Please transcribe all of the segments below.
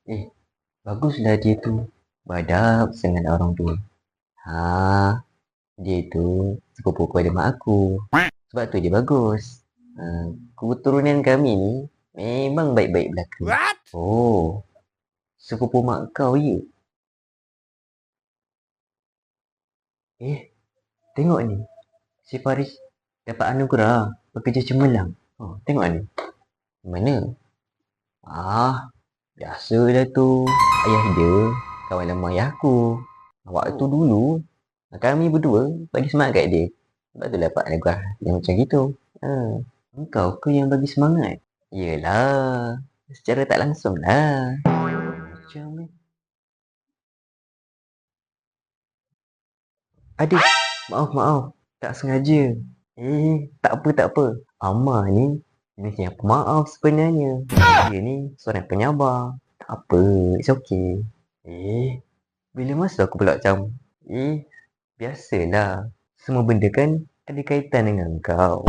Eh, baguslah dia tu. Badab sangat orang tua. Ha, dia tu sepupu pada mak aku. Sebab tu dia bagus. Ha, keturunan kami ni memang baik-baik belaka. What? Oh, sepupu mak kau ye? Eh, tengok ni. Si Faris dapat anugerah bekerja cemerlang. Oh, tengok ni. Mana? Ah, biasalah tu. Ayah dia kawan lama ayah aku. Waktu dulu kami berdua bagi semangat kat dia. Sebab tu dapat anugerah yang macam gitu. Ha, engkau ke yang bagi semangat? Yelah, secara tak langsung lah. Macam ni. Aduh, maaf. Tak sengaja. Tak apa, tak apa. Amar ni jenis yang pemaaf sebenarnya. Dia ni seorang penyabar. Tak apa, it's okay. Bila masa aku pula macam, biasalah. Semua benda kan ada kaitan dengan kau.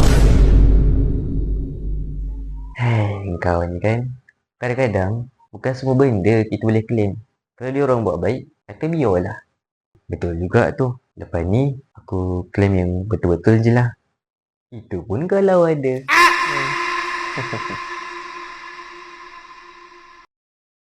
Kau ni kan, kadang-kadang bukan semua benda kita boleh claim. Kalau dia orang buat baik, kata biarlah. Betul juga tu. Lepas ni, aku claim yang betul-betul je lah. Itu pun kalau ada.